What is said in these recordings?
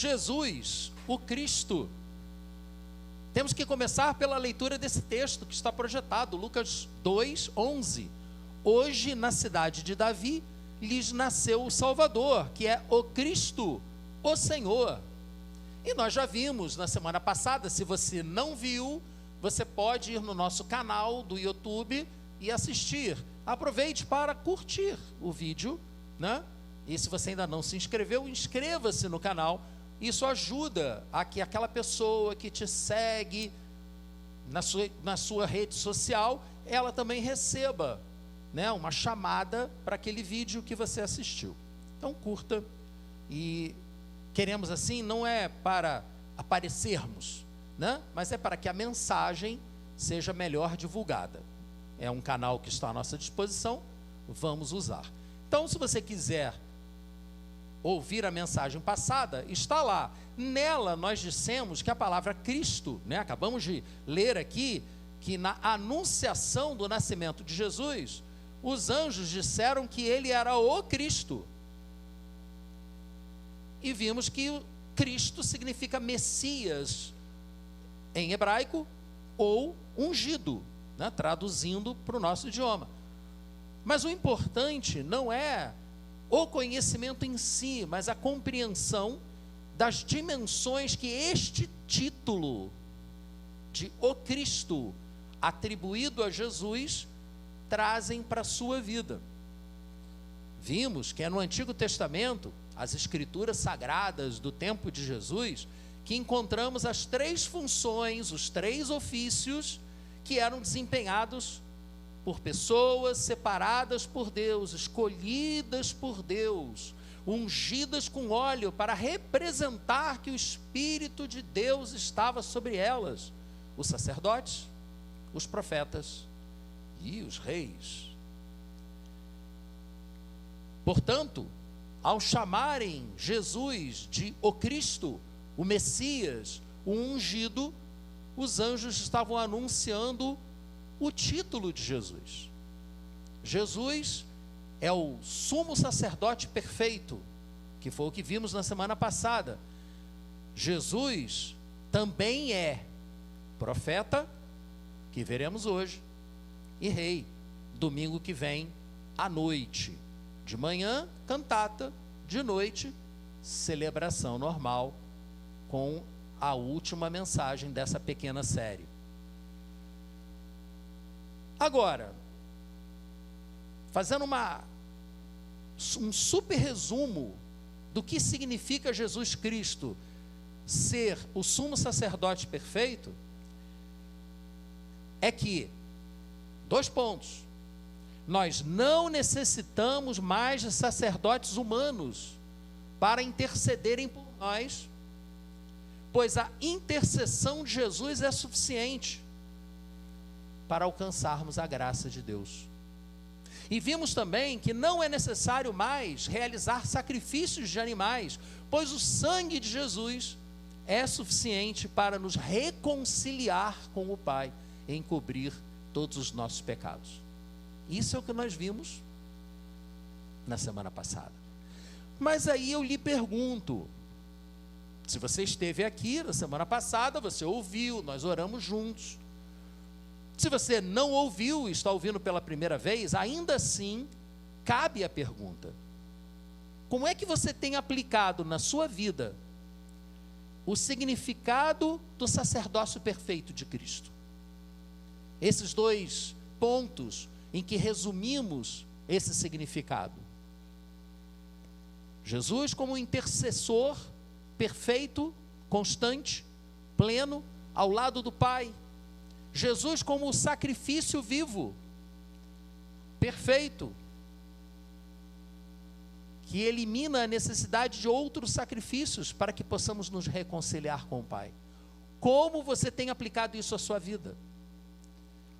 Jesus, o Cristo. Temos que começar pela leitura desse texto que está projetado, Lucas 2:11. Hoje, na cidade de Davi, lhes nasceu o Salvador, que é o Cristo, o Senhor. E nós já vimos na semana passada. Se você não viu, você pode ir no nosso canal do YouTube e assistir. Aproveite para curtir o vídeo, né? E se você ainda não se inscreveu, inscreva-se no canal. Isso ajuda a que aquela pessoa que te segue na sua rede social, ela também receba, né, uma chamada para aquele vídeo que você assistiu. Então curta. E queremos assim, não é para aparecermos, né, mas é para que a mensagem seja melhor divulgada. É um canal que está à nossa disposição, vamos usar. Então, se você quiser ouvir a mensagem passada, está lá. Nela nós dissemos que a palavra Cristo, né, acabamos de ler aqui, que na anunciação do nascimento de Jesus, os anjos disseram que ele era o Cristo. E vimos que o Cristo significa Messias em hebraico, ou ungido, né, traduzindo para o nosso idioma. Mas o importante não é o conhecimento em si, mas a compreensão das dimensões que este título de o Cristo, atribuído a Jesus, trazem para a sua vida. Vimos que é no Antigo Testamento, as escrituras sagradas do tempo de Jesus, que encontramos as três funções, os três ofícios que eram desempenhados por pessoas separadas por Deus, escolhidas por Deus, ungidas com óleo para representar que o Espírito de Deus estava sobre elas: os sacerdotes, os profetas e os reis. Portanto, ao chamarem Jesus de o Cristo, o Messias, o ungido, os anjos estavam anunciando o título de Jesus. Jesus é o sumo sacerdote perfeito, que foi o que vimos na semana passada. Jesus também é profeta, que veremos hoje, e rei, domingo que vem à noite. De manhã, cantata, de noite, celebração normal, com a última mensagem dessa pequena série. Agora, fazendo um super resumo do que significa Jesus Cristo ser o sumo sacerdote perfeito, é que, 2 pontos, nós não necessitamos mais de sacerdotes humanos para intercederem por nós, pois a intercessão de Jesus é suficiente para alcançarmos a graça de Deus. E vimos também que não é necessário mais realizar sacrifícios de animais, pois o sangue de Jesus é suficiente para nos reconciliar com o Pai, e encobrir todos os nossos pecados. Isso é o que nós vimos na semana passada. Mas aí eu lhe pergunto, se você esteve aqui na semana passada, você ouviu, nós oramos juntos. Se você não ouviu e está ouvindo pela primeira vez, ainda assim, cabe a pergunta: como é que você tem aplicado na sua vida o significado do sacerdócio perfeito de Cristo? Esses 2 pontos em que resumimos esse significado. Jesus como intercessor perfeito, constante, pleno, ao lado do Pai. Jesus como o sacrifício vivo, perfeito, que elimina a necessidade de outros sacrifícios para que possamos nos reconciliar com o Pai. Como você tem aplicado isso à sua vida?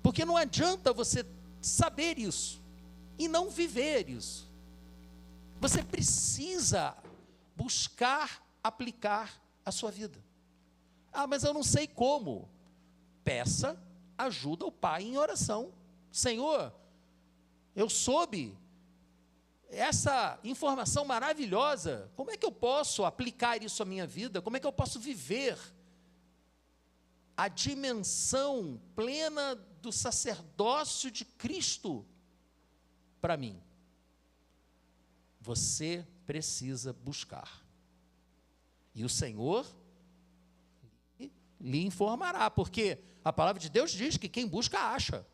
Porque não adianta você saber isso e não viver isso. Você precisa buscar aplicar a sua vida. Ah, mas eu não sei como. Peça ajuda ao Pai em oração. Senhor, eu soube essa informação maravilhosa, como é que eu posso aplicar isso à minha vida? Como é que eu posso viver a dimensão plena do sacerdócio de Cristo para mim? Você precisa buscar. E o Senhor lhe informará, porque a palavra de Deus diz que quem busca acha,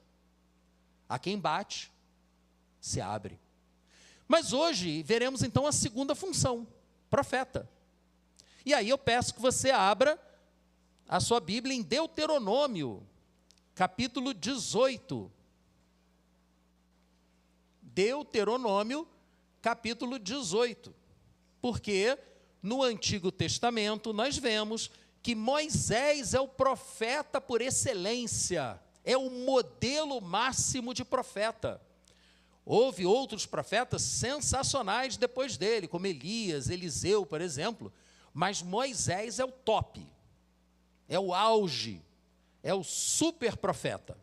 a quem bate se abre. Mas hoje veremos então a segunda função, profeta. E aí eu peço que você abra a sua Bíblia em Deuteronômio, capítulo 18. Deuteronômio, capítulo 18. Porque no Antigo Testamento nós vemos que Moisés é o profeta por excelência, é o modelo máximo de profeta. Houve outros profetas sensacionais depois dele, como Elias, Eliseu, por exemplo, mas Moisés é o top, é o auge, é o super profeta.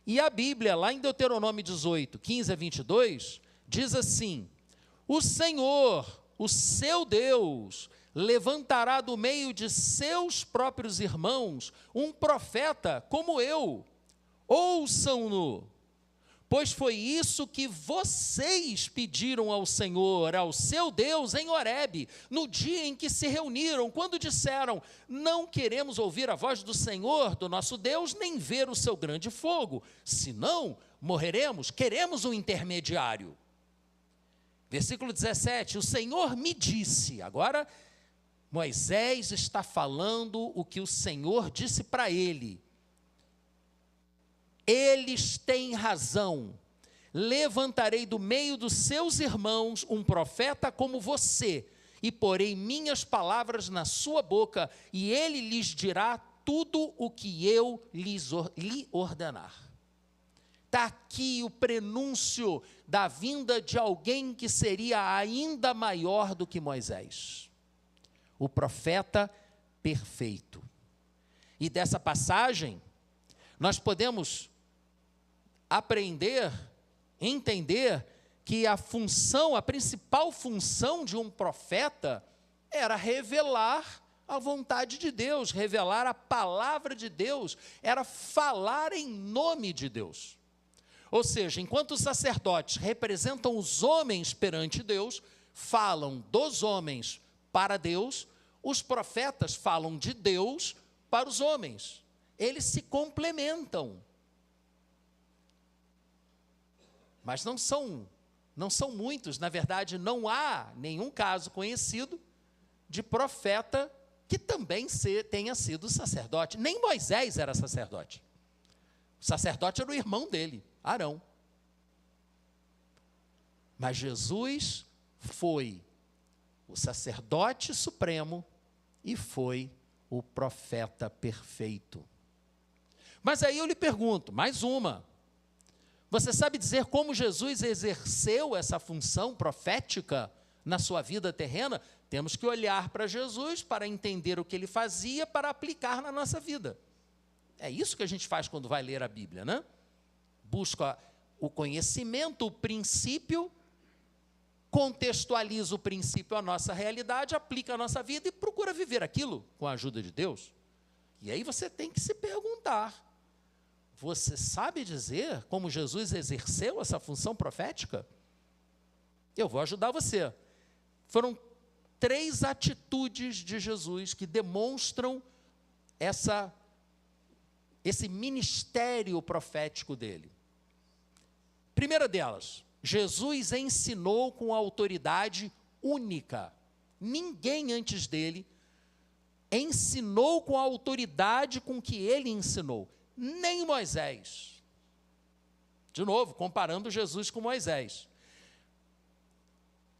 E a Bíblia, lá em Deuteronômio 18, 15 a 22, diz assim: o Senhor, o seu Deus, levantará do meio de seus próprios irmãos um profeta como eu. Ouçam-no, pois foi isso que vocês pediram ao Senhor, ao seu Deus, em Horebe, no dia em que se reuniram, quando disseram: não queremos ouvir a voz do Senhor, do nosso Deus, nem ver o seu grande fogo, senão morreremos, queremos um intermediário. Versículo 17, o Senhor me disse. Agora, Moisés está falando o que o Senhor disse para ele. Eles têm razão. Levantarei do meio dos seus irmãos um profeta como você, e porei minhas palavras na sua boca, e ele lhes dirá tudo o que eu lhe ordenar. Está aqui o prenúncio da vinda de alguém que seria ainda maior do que Moisés. O profeta perfeito. E dessa passagem, nós podemos aprender, entender que a principal função de um profeta era revelar a vontade de Deus, revelar a palavra de Deus, era falar em nome de Deus. Ou seja, enquanto os sacerdotes representam os homens perante Deus, falam dos homens para Deus, os profetas falam de Deus para os homens. Eles se complementam. Mas não são muitos, na verdade, não há nenhum caso conhecido de profeta que também tenha sido sacerdote. Nem Moisés era sacerdote. O sacerdote era o irmão dele, Arão. Mas Jesus foi o sacerdote supremo e foi o profeta perfeito. Mas aí eu lhe pergunto, mais uma. Você sabe dizer como Jesus exerceu essa função profética na sua vida terrena? Temos que olhar para Jesus para entender o que ele fazia para aplicar na nossa vida. É isso que a gente faz quando vai ler a Bíblia, né? Busca o conhecimento, o princípio, contextualiza o princípio à nossa realidade, aplica a nossa vida e procura viver aquilo com a ajuda de Deus. E aí você tem que se perguntar: você sabe dizer como Jesus exerceu essa função profética? Eu vou ajudar você. Foram 3 atitudes de Jesus que demonstram esse ministério profético dele. Primeira delas, Jesus ensinou com autoridade única. Ninguém antes dele ensinou com a autoridade com que ele ensinou. Nem Moisés. De novo, comparando Jesus com Moisés.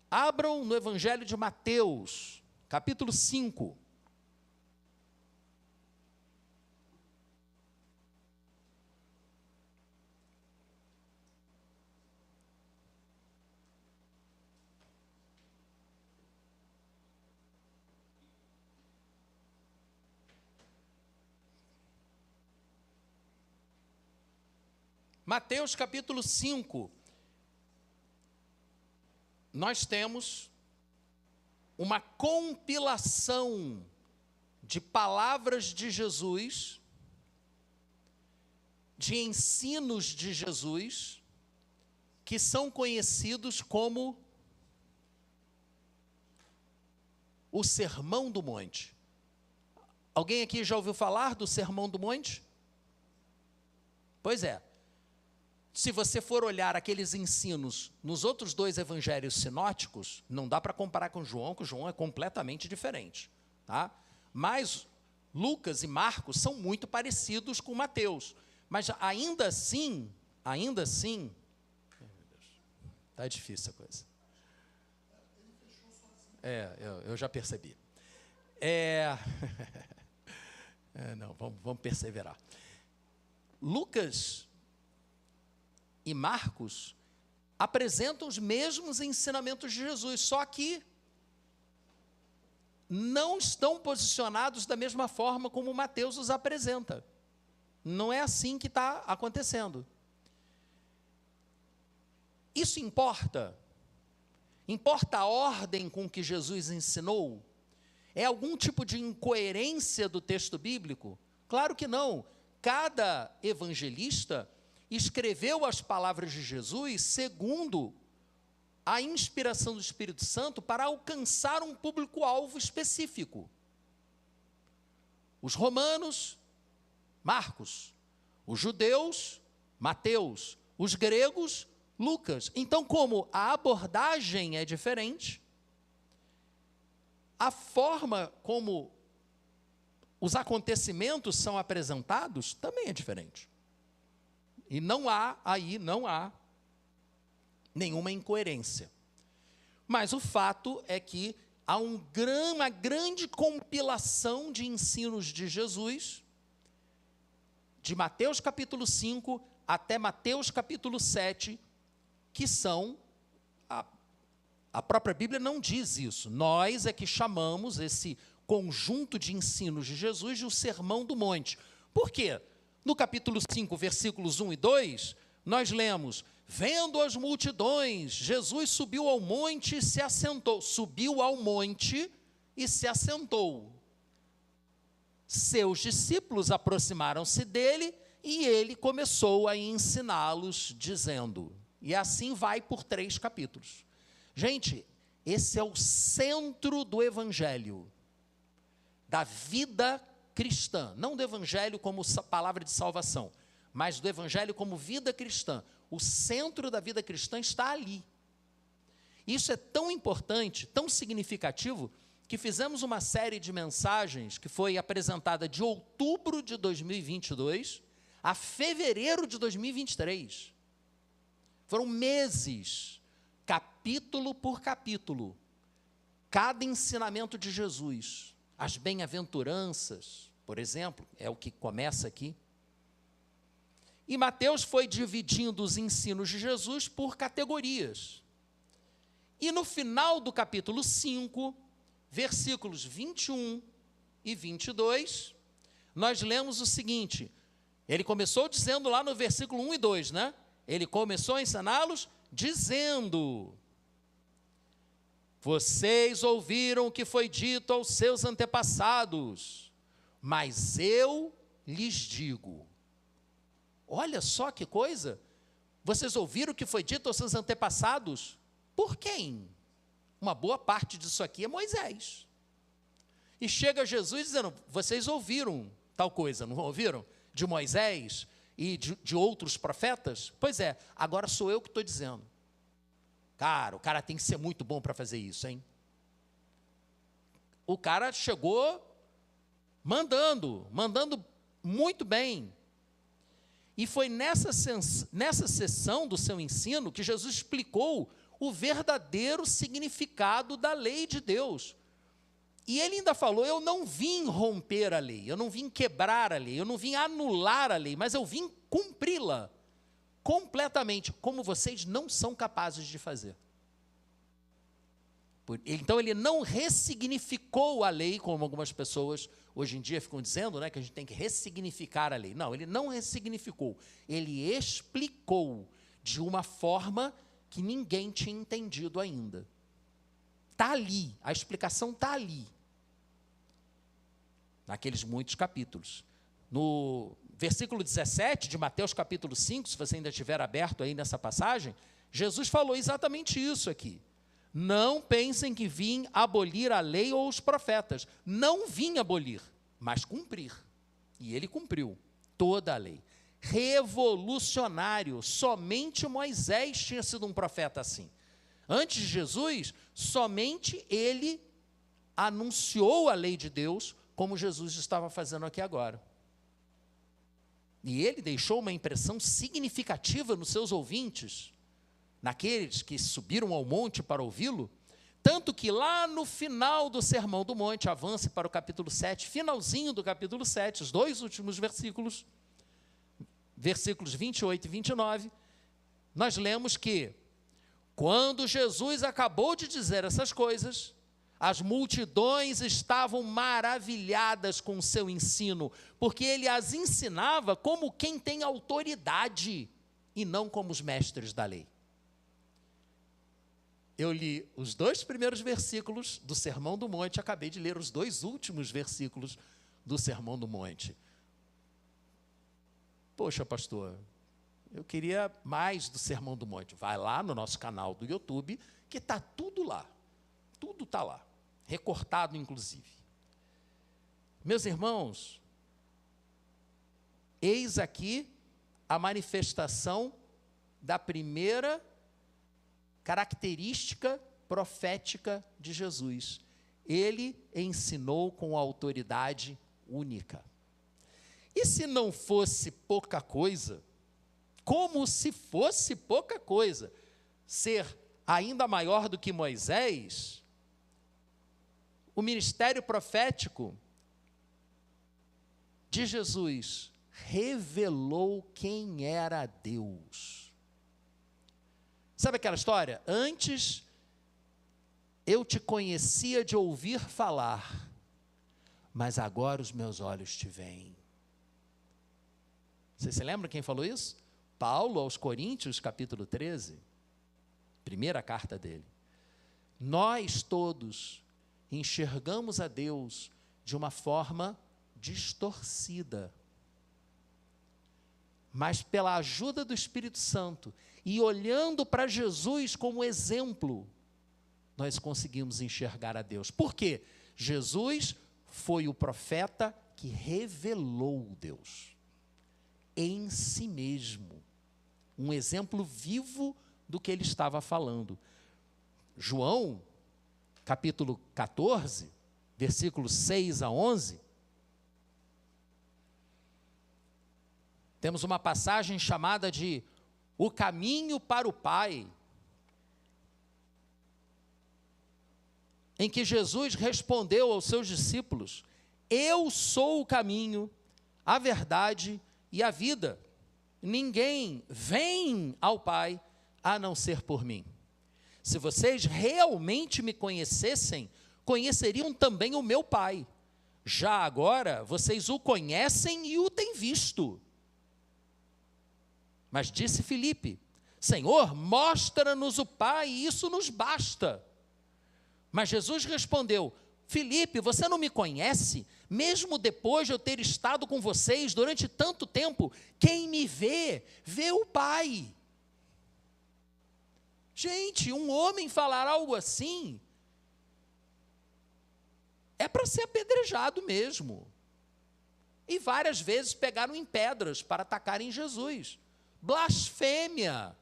Abram no Evangelho de Mateus, capítulo 5. Mateus capítulo 5, nós temos uma compilação de palavras de Jesus, de ensinos de Jesus, que são conhecidos como o Sermão do Monte. Alguém aqui já ouviu falar do Sermão do Monte? Pois é. Se você for olhar aqueles ensinos nos outros dois evangelhos sinóticos, não dá para comparar com João, que João é completamente diferente, tá? Mas Lucas e Marcos são muito parecidos com Mateus. Mas ainda assim, está difícil a coisa. Eu já percebi. Não, vamos perseverar. Lucas e Marcos apresentam os mesmos ensinamentos de Jesus, só que não estão posicionados da mesma forma como Mateus os apresenta. Não é assim que está acontecendo. Isso importa? Importa a ordem com que Jesus ensinou? É algum tipo de incoerência do texto bíblico? Claro que não. Cada evangelista escreveu as palavras de Jesus segundo a inspiração do Espírito Santo para alcançar um público-alvo específico. Os romanos, Marcos. Os judeus, Mateus. Os gregos, Lucas. Então, como a abordagem é diferente, a forma como os acontecimentos são apresentados também é diferente. E não há nenhuma incoerência. Mas o fato é que há uma grande compilação de ensinos de Jesus, de Mateus capítulo 5 até Mateus capítulo 7, que são, a própria Bíblia não diz isso, nós é que chamamos esse conjunto de ensinos de Jesus de o Sermão do Monte. Por quê? No capítulo 5, versículos 1 e 2, nós lemos: vendo as multidões, Jesus subiu ao monte e se assentou. Subiu ao monte e se assentou. Seus discípulos aproximaram-se dele e ele começou a ensiná-los, dizendo... E assim vai por 3 capítulos. Gente, esse é o centro do evangelho, da vida cristã. Não do evangelho como palavra de salvação, mas do evangelho como vida cristã. O centro da vida cristã está ali. Isso é tão importante, tão significativo, que fizemos uma série de mensagens que foi apresentada de outubro de 2022 a fevereiro de 2023. Foram meses, capítulo por capítulo, cada ensinamento de Jesus. As bem-aventuranças, por exemplo, é o que começa aqui. E Mateus foi dividindo os ensinos de Jesus por categorias. E no final do capítulo 5, versículos 21 e 22, nós lemos o seguinte. Ele começou dizendo lá no versículo 1 e 2, né? Ele começou a ensiná-los dizendo: vocês ouviram o que foi dito aos seus antepassados, mas eu lhes digo. Olha só que coisa, vocês ouviram o que foi dito aos seus antepassados? Por quem? Uma boa parte disso aqui é Moisés. E chega Jesus dizendo, vocês ouviram tal coisa, não ouviram? De Moisés e de outros profetas? Pois é, agora sou eu que estou dizendo. Cara, o cara tem que ser muito bom para fazer isso, hein? O cara chegou mandando muito bem. E foi nessa sessão do seu ensino que Jesus explicou o verdadeiro significado da lei de Deus. E ele ainda falou, eu não vim romper a lei, eu não vim quebrar a lei, eu não vim anular a lei, mas eu vim cumpri-la completamente, como vocês não são capazes de fazer. Então ele não ressignificou a lei, como algumas pessoas hoje em dia ficam dizendo, né, que a gente tem que ressignificar a lei. Não, ele não ressignificou, ele explicou de uma forma que ninguém tinha entendido ainda. Está ali, a explicação está ali, naqueles muitos capítulos. No versículo 17 de Mateus capítulo 5, se você ainda estiver aberto aí nessa passagem, Jesus falou exatamente isso aqui. Não pensem que vim abolir a lei ou os profetas. Não vim abolir, mas cumprir. E ele cumpriu toda a lei. Revolucionário, somente Moisés tinha sido um profeta assim. Antes de Jesus, somente ele anunciou a lei de Deus, como Jesus estava fazendo aqui agora. E ele deixou uma impressão significativa nos seus ouvintes, naqueles que subiram ao monte para ouvi-lo, tanto que lá no final do Sermão do Monte, avance para o capítulo 7, finalzinho do capítulo 7, os 2 últimos versículos, versículos 28 e 29, nós lemos que, quando Jesus acabou de dizer essas coisas, as multidões estavam maravilhadas com o seu ensino, porque ele as ensinava como quem tem autoridade, e não como os mestres da lei. Eu li os 2 primeiros versículos do Sermão do Monte, acabei de ler os 2 últimos versículos do Sermão do Monte. Poxa, pastor, eu queria mais do Sermão do Monte. Vai lá no nosso canal do YouTube, que está tudo lá. Tudo está lá, recortado inclusive. Meus irmãos, eis aqui a manifestação da primeira característica profética de Jesus. Ele ensinou com autoridade única. E se não fosse pouca coisa, como se fosse pouca coisa, ser ainda maior do que Moisés, o ministério profético de Jesus revelou quem era Deus. Sabe aquela história? Antes eu te conhecia de ouvir falar, mas agora os meus olhos te veem. Você se lembra quem falou isso? Paulo aos Coríntios, capítulo 13, primeira carta dele. Nós todos enxergamos a Deus de uma forma distorcida, mas pela ajuda do Espírito Santo e olhando para Jesus como exemplo, nós conseguimos enxergar a Deus. Por quê? Jesus foi o profeta que revelou Deus em si mesmo, um exemplo vivo do que ele estava falando. João, capítulo 14, versículos 6 a 11, temos uma passagem chamada de O Caminho para o Pai, em que Jesus respondeu aos seus discípulos: eu sou o caminho, a verdade e a vida. Ninguém vem ao Pai a não ser por mim. Se vocês realmente me conhecessem, conheceriam também o meu Pai. Já agora, vocês o conhecem e o têm visto. Mas disse Filipe: Senhor, mostra-nos o Pai, e isso nos basta. Mas Jesus respondeu: Filipe, você não me conhece? Mesmo depois de eu ter estado com vocês durante tanto tempo, quem me vê, vê o Pai. Gente, um homem falar algo assim é para ser apedrejado mesmo. E várias vezes pegaram em pedras para atacarem Jesus. Blasfêmia.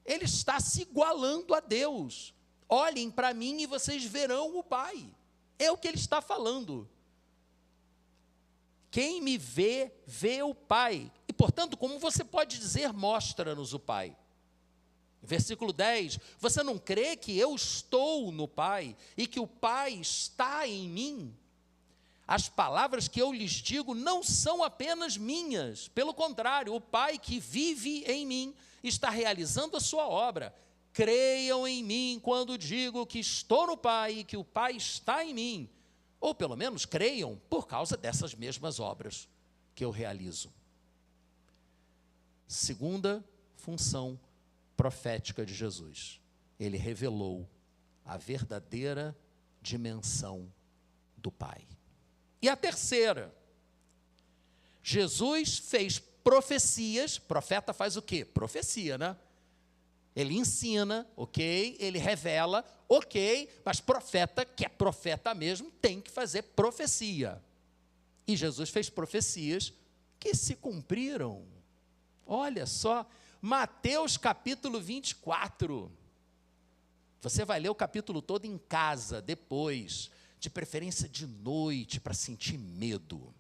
Ele está se igualando a Deus. Olhem para mim e vocês verão o Pai. É o que ele está falando. Quem me vê, vê o Pai. E, portanto, como você pode dizer, mostra-nos o Pai? Versículo 10, você não crê que eu estou no Pai e que o Pai está em mim? As palavras que eu lhes digo não são apenas minhas. Pelo contrário, o Pai que vive em mim está realizando a sua obra. Creiam em mim quando digo que estou no Pai e que o Pai está em mim. Ou pelo menos creiam por causa dessas mesmas obras que eu realizo. Segunda função profética de Jesus. Ele revelou a verdadeira dimensão do Pai. E a terceira, Jesus fez profecias. Profeta faz o quê? Profecia, né? Ele ensina, ok, ele revela, ok, mas profeta, que é profeta mesmo, tem que fazer profecia. E Jesus fez profecias que se cumpriram. Olha só, Mateus capítulo 24. Você vai ler o capítulo todo em casa, depois, de preferência de noite, para sentir medo.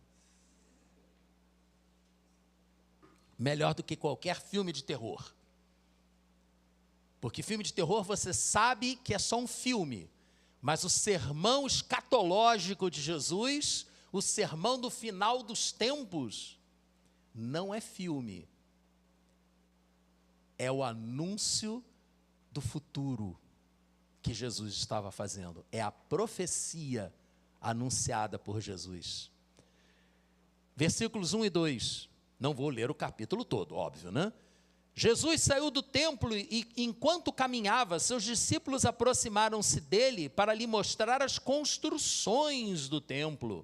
Melhor do que qualquer filme de terror. Porque filme de terror você sabe que é só um filme, mas o sermão escatológico de Jesus, o sermão do final dos tempos, não é filme. É o anúncio do futuro que Jesus estava fazendo. É a profecia anunciada por Jesus. Versículos 1 e 2. Não vou ler o capítulo todo, óbvio, né? Jesus saiu do templo e, enquanto caminhava, seus discípulos aproximaram-se dele para lhe mostrar as construções do templo.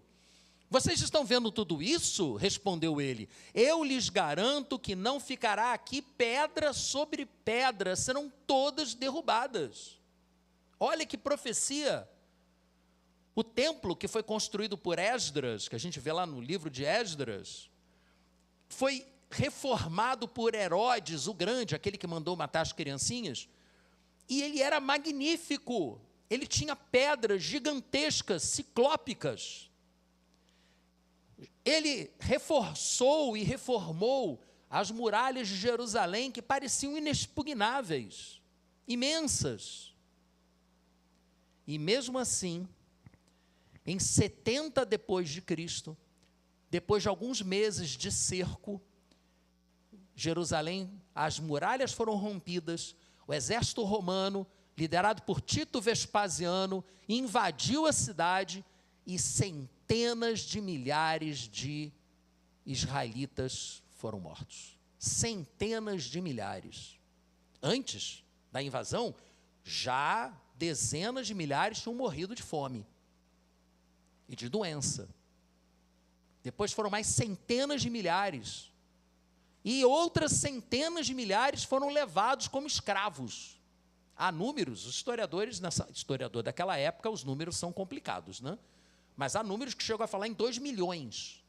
Vocês estão vendo tudo isso? Respondeu ele. Eu lhes garanto que não ficará aqui pedra sobre pedra, serão todas derrubadas. Olha que profecia. O templo que foi construído por Esdras, que a gente vê lá no livro de Esdras, foi reformado por Herodes o Grande, aquele que mandou matar as criancinhas, e ele era magnífico. Ele tinha pedras gigantescas, ciclópicas. Ele reforçou e reformou as muralhas de Jerusalém, que pareciam inexpugnáveis, imensas. E mesmo assim, em 70 depois de Cristo, depois de alguns meses de cerco, Jerusalém, as muralhas foram rompidas, o exército romano, liderado por Tito Vespasiano, invadiu a cidade e centenas de milhares de israelitas foram mortos. Centenas de milhares. Antes da invasão, já dezenas de milhares tinham morrido de fome e de doença. Depois foram mais centenas de milhares. E outras centenas de milhares foram levados como escravos. Há números, os historiadores, historiador daquela época, os números são complicados, né? Mas há números que chegam a falar em 2 milhões.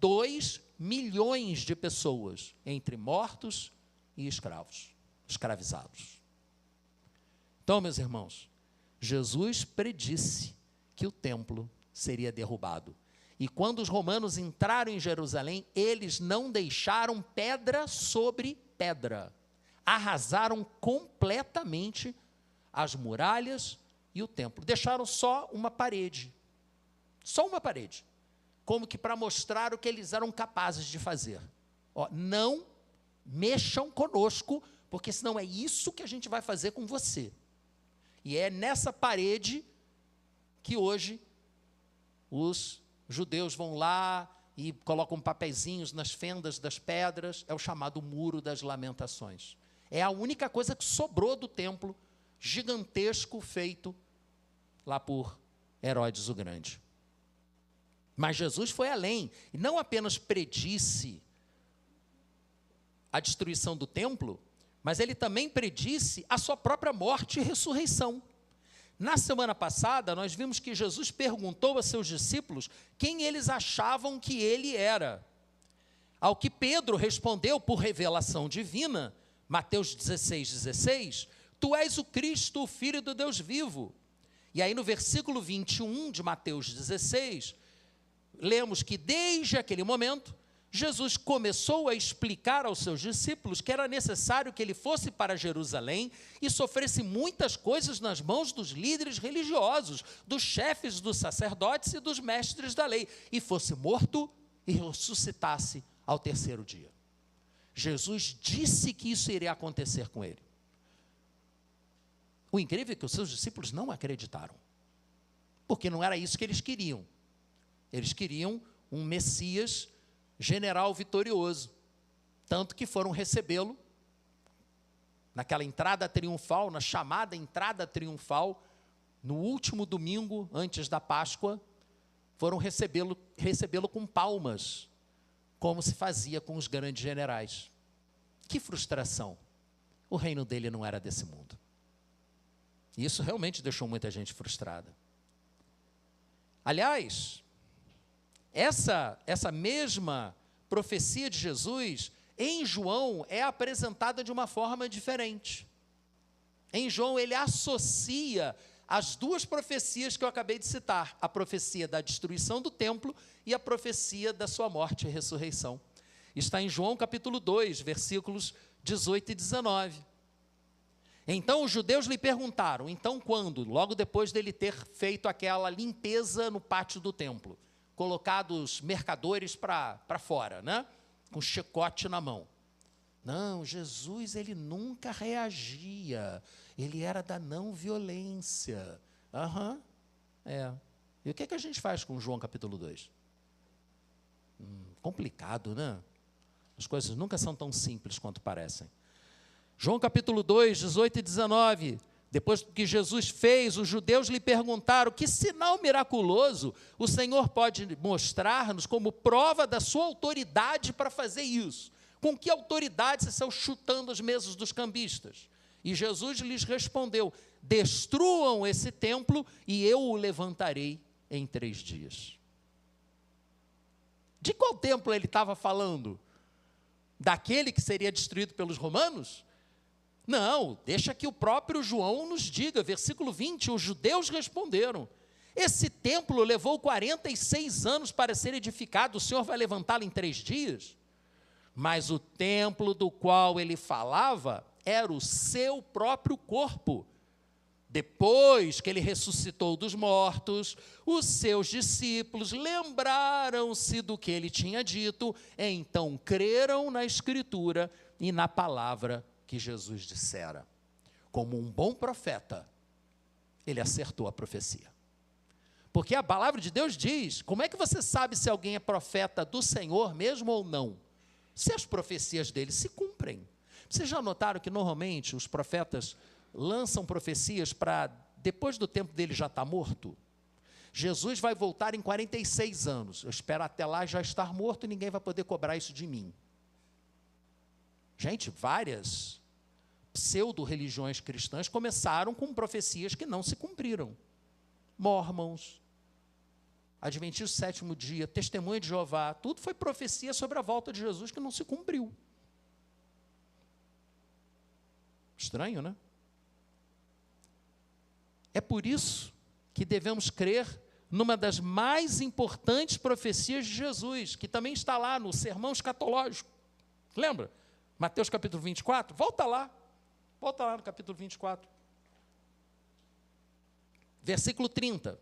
2 milhões de pessoas, entre mortos e escravos, escravizados. Então, meus irmãos, Jesus predisse que o templo seria derrubado. E quando os romanos entraram em Jerusalém, eles não deixaram pedra sobre pedra. Arrasaram completamente as muralhas e o templo. Deixaram só uma parede. Só uma parede. Como que para mostrar o que eles eram capazes de fazer. Ó, não mexam conosco, porque senão é isso que a gente vai fazer com você. E é nessa parede que hoje os judeus vão lá e colocam papeizinhos nas fendas das pedras, é o chamado Muro das Lamentações. É a única coisa que sobrou do templo gigantesco feito lá por Herodes o Grande. Mas Jesus foi além, e não apenas predisse a destruição do templo, mas ele também predisse a sua própria morte e ressurreição. Na semana passada, nós vimos que Jesus perguntou a seus discípulos quem eles achavam que ele era. Ao que Pedro respondeu por revelação divina, Mateus 16:16, tu és o Cristo, o Filho do Deus vivo. E aí no versículo 21 de Mateus 16, lemos que desde aquele momento, Jesus começou a explicar aos seus discípulos que era necessário que ele fosse para Jerusalém e sofresse muitas coisas nas mãos dos líderes religiosos, dos chefes dos sacerdotes e dos mestres da lei, e fosse morto e ressuscitasse ao terceiro dia. Jesus disse que isso iria acontecer com ele. O incrível é que os seus discípulos não acreditaram, porque não era isso que eles queriam. Eles queriam um Messias general vitorioso, tanto que foram recebê-lo naquela entrada triunfal, na chamada entrada triunfal, no último domingo antes da Páscoa, foram recebê-lo com palmas, como se fazia com os grandes generais. Que frustração! O reino dele não era desse mundo. E isso realmente deixou muita gente frustrada. Aliás, essa mesma profecia de Jesus, em João, é apresentada de uma forma diferente. Em João, ele associa as duas profecias que eu acabei de citar, a profecia da destruição do templo e a profecia da sua morte e ressurreição. Está em João capítulo 2, versículos 18 e 19. Então os judeus lhe perguntaram, então quando? Logo depois dele ter feito aquela limpeza no pátio do templo, colocado os mercadores para fora, né? Com chicote na mão. Não, Jesus, ele nunca reagia, ele era da não violência. E o que a gente faz com João capítulo 2? Complicado, né? As coisas nunca são tão simples quanto parecem. João capítulo 2, 18 e 19, depois que Jesus fez, os judeus lhe perguntaram, que sinal miraculoso o Senhor pode mostrar-nos como prova da sua autoridade para fazer isso? Com que autoridade você saiu chutando as mesas dos cambistas? E Jesus lhes respondeu, destruam esse templo e eu o levantarei em 3 dias. De qual templo ele estava falando? Daquele que seria destruído pelos romanos? Não, deixa que o próprio João nos diga, versículo 20, os judeus responderam, esse templo levou 46 anos para ser edificado, o Senhor vai levantá-lo em 3 dias? Mas o templo do qual ele falava era o seu próprio corpo. Depois que ele ressuscitou dos mortos, os seus discípulos lembraram-se do que ele tinha dito, então creram na Escritura e na palavra que Jesus dissera. Como um bom profeta, ele acertou a profecia. Porque a palavra de Deus diz, como é que você sabe se alguém é profeta do Senhor mesmo ou não? Se as profecias dele se cumprem. Vocês já notaram que normalmente os profetas lançam profecias para depois do tempo dele já estar morto? Jesus vai voltar em 46 anos. Eu espero até lá já estar morto e ninguém vai poder cobrar isso de mim. Gente, várias pseudo-religiões cristãs começaram com profecias que não se cumpriram. Mórmons, Adventistas do sétimo dia, Testemunha de Jeová, tudo foi profecia sobre a volta de Jesus que não se cumpriu. Estranho, né? É por isso que devemos crer numa das mais importantes profecias de Jesus, que também está lá no sermão escatológico. Lembra? Mateus capítulo 24? Volta lá no capítulo 24. Versículo 30.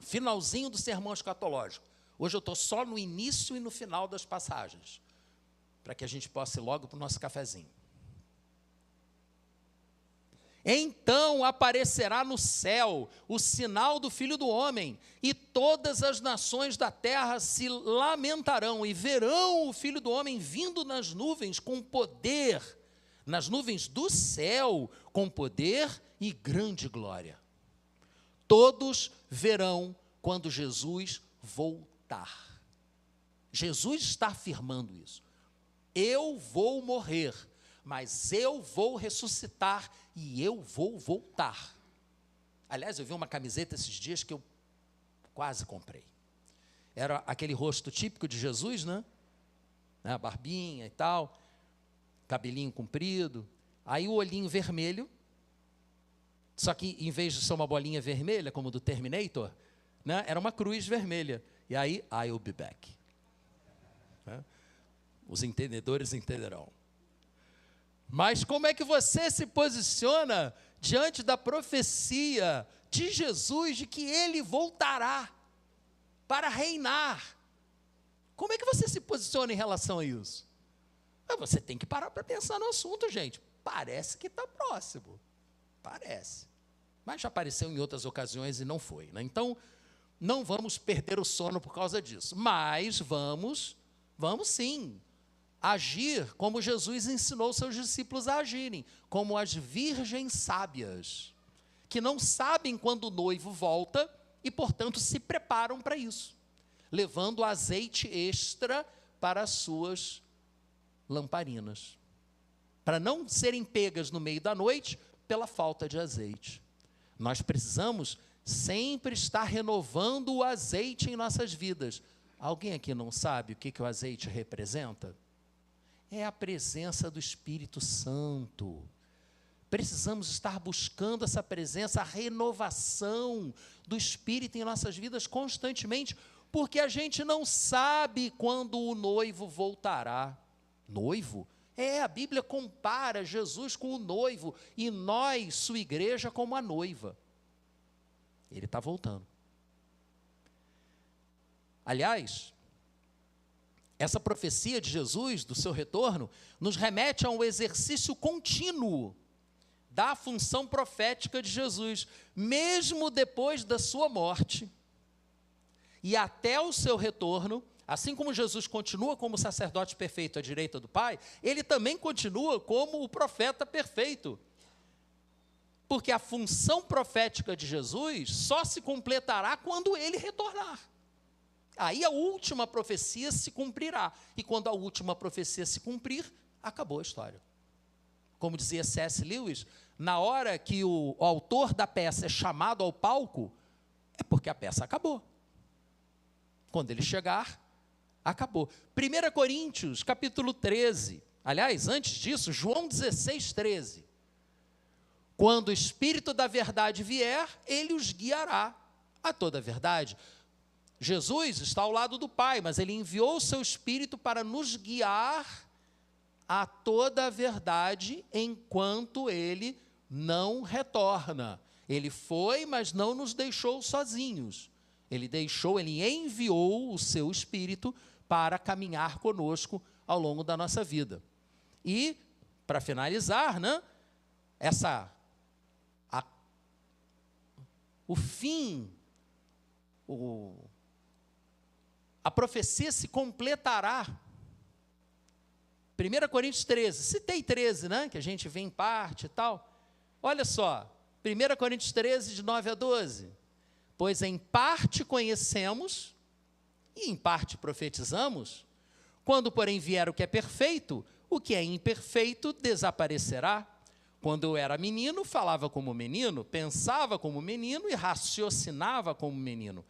Finalzinho do sermão escatológico. Hoje eu estou só no início e no final das passagens, para que a gente possa ir logo para o nosso cafezinho. Então aparecerá no céu o sinal do Filho do Homem, e todas as nações da terra se lamentarão, e verão o Filho do Homem vindo nas nuvens com poder, nas nuvens do céu, com poder e grande glória. Todos verão quando Jesus voltar. Jesus está afirmando isso. Eu vou morrer, mas eu vou ressuscitar e eu vou voltar. Aliás, eu vi uma camiseta esses dias que eu quase comprei. Era aquele rosto típico de Jesus, né? A barbinha e tal, cabelinho comprido, aí o olhinho vermelho, só que em vez de ser uma bolinha vermelha, como do Terminator, né, era uma cruz vermelha. E aí, I'll be back. Né? Os entendedores entenderão. Mas como é que você se posiciona diante da profecia de Jesus de que ele voltará para reinar? Como é que você se posiciona em relação a isso? Você tem que parar para pensar no assunto, gente. Parece que está próximo. Parece. Mas já apareceu em outras ocasiões e não foi, né? Então, não vamos perder o sono por causa disso. Mas vamos sim agir como Jesus ensinou seus discípulos a agirem, como as virgens sábias, que não sabem quando o noivo volta e, portanto, se preparam para isso, levando azeite extra para as suas lamparinas, para não serem pegas no meio da noite pela falta de azeite. Nós precisamos sempre estar renovando o azeite em nossas vidas. Alguém aqui não sabe o que o azeite representa? É a presença do Espírito Santo. Precisamos estar buscando essa presença, a renovação do Espírito em nossas vidas constantemente, porque a gente não sabe quando o noivo voltará. Noivo? A Bíblia compara Jesus com o noivo e nós, sua igreja, como a noiva. Ele está voltando. Aliás, essa profecia de Jesus, do seu retorno, nos remete a um exercício contínuo da função profética de Jesus, mesmo depois da sua morte e até o seu retorno. Assim como Jesus continua como sacerdote perfeito à direita do Pai, ele também continua como o profeta perfeito. Porque a função profética de Jesus só se completará quando ele retornar. Aí a última profecia se cumprirá. E quando a última profecia se cumprir, acabou a história. Como dizia C.S. Lewis, na hora que o autor da peça é chamado ao palco, é porque a peça acabou. Quando ele chegar, acabou. 1 Coríntios, capítulo 13. Aliás, antes disso, João 16, 13. Quando o Espírito da verdade vier, ele os guiará a toda a verdade. Jesus está ao lado do Pai, mas ele enviou o seu Espírito para nos guiar a toda a verdade enquanto ele não retorna. Ele foi, mas não nos deixou sozinhos. Ele enviou o seu Espírito para caminhar conosco ao longo da nossa vida. E, para finalizar, a profecia se completará. 1 Coríntios 13, citei 13, que a gente vê em parte e tal. Olha só, 1 Coríntios 13, de 9 a 12. Pois em parte conhecemos e em parte profetizamos. Quando, porém, vier o que é perfeito, o que é imperfeito desaparecerá. Quando eu era menino, falava como menino, pensava como menino e raciocinava como menino.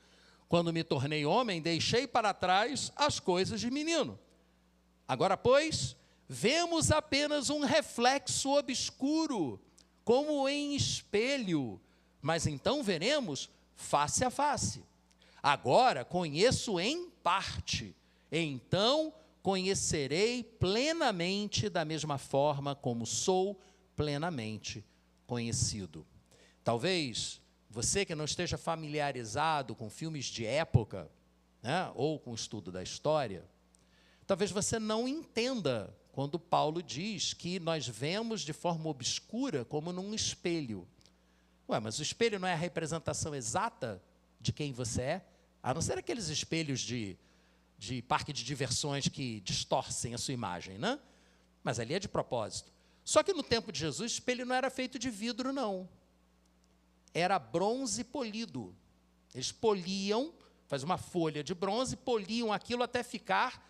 Quando me tornei homem, deixei para trás as coisas de menino. Agora, pois, vemos apenas um reflexo obscuro, como em espelho, mas então veremos face a face. Agora conheço em parte, então conhecerei plenamente da mesma forma como sou plenamente conhecido. Talvez você que não esteja familiarizado com filmes de época, ou com o estudo da história, talvez você não entenda quando Paulo diz que nós vemos de forma obscura como num espelho. Mas o espelho não é a representação exata de quem você é? A não ser aqueles espelhos de parque de diversões que distorcem a sua imagem, Mas ali é de propósito. Só que no tempo de Jesus, o espelho não era feito de vidro, não. Era bronze polido. Eles poliam, faziam uma folha de bronze, poliam aquilo até ficar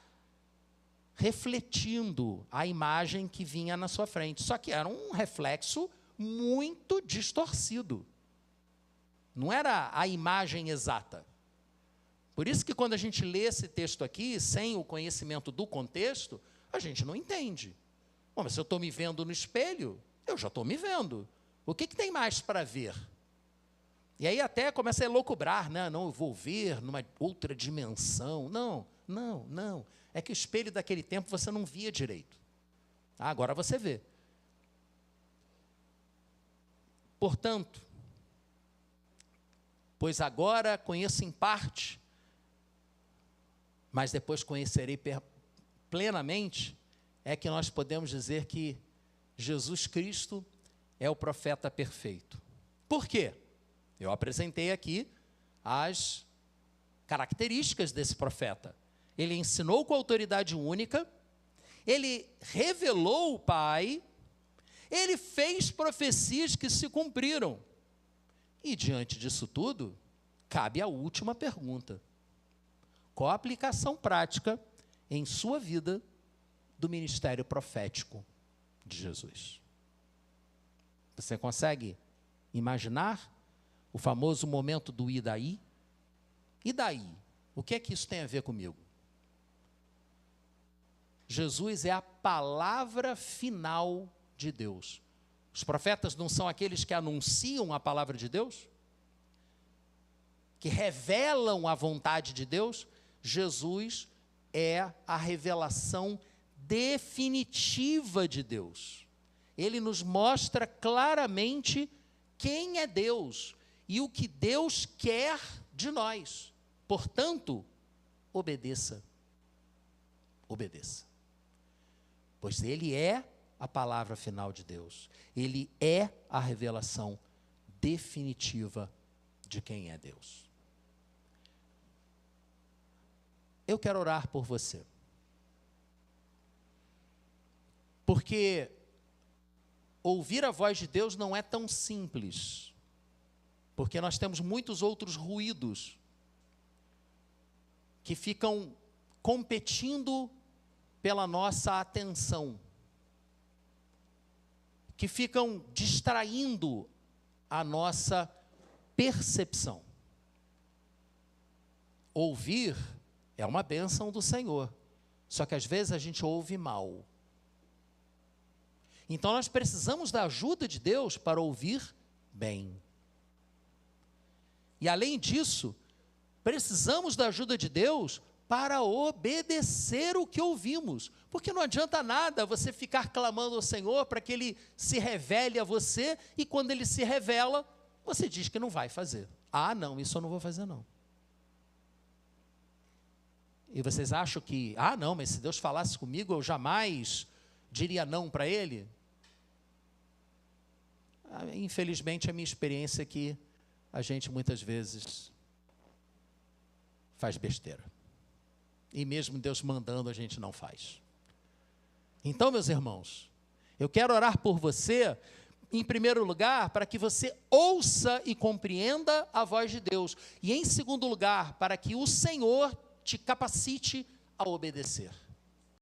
refletindo a imagem que vinha na sua frente. Só que era um reflexo muito distorcido. Não era a imagem exata. Por isso que quando a gente lê esse texto aqui, sem o conhecimento do contexto, a gente não entende. Mas se eu estou me vendo no espelho, eu já estou me vendo. O que tem mais para ver? E aí até começa a elucubrar, não, eu vou ver numa outra dimensão. Não. É que o espelho daquele tempo você não via direito. Agora você vê. Portanto, pois agora conheço em parte, mas depois conhecerei plenamente, é que nós podemos dizer que Jesus Cristo é o profeta perfeito. Por quê? Eu apresentei aqui as características desse profeta. Ele ensinou com autoridade única, ele revelou o Pai, ele fez profecias que se cumpriram. E diante disso tudo, cabe a última pergunta: qual a aplicação prática em sua vida do ministério profético de Jesus? Você consegue imaginar o famoso momento do e daí? E daí? O que é que isso tem a ver comigo? Jesus é a palavra final de Deus. Os profetas não são aqueles que anunciam a palavra de Deus? Que revelam a vontade de Deus? Jesus é a revelação definitiva de Deus. Ele nos mostra claramente quem é Deus e o que Deus quer de nós. Portanto, obedeça. Obedeça. Pois Ele é a palavra final de Deus. Ele é a revelação definitiva de quem é Deus. Eu quero orar por você. Porque ouvir a voz de Deus não é tão simples. Porque nós temos muitos outros ruídos que ficam competindo pela nossa atenção, que ficam distraindo a nossa percepção. Ouvir é uma bênção do Senhor, só que às vezes a gente ouve mal. Então nós precisamos da ajuda de Deus para ouvir bem. E além disso, precisamos da ajuda de Deus para obedecer o que ouvimos. Porque não adianta nada você ficar clamando ao Senhor para que Ele se revele a você, e quando Ele se revela, você diz que não vai fazer. Ah, não, isso eu não vou fazer não. E vocês acham que, não, mas se Deus falasse comigo, eu jamais diria não para Ele? Infelizmente, a minha experiência é que a gente muitas vezes faz besteira. E mesmo Deus mandando, a gente não faz. Então, meus irmãos, eu quero orar por você, em primeiro lugar, para que você ouça e compreenda a voz de Deus. E em segundo lugar, para que o Senhor te capacite a obedecer.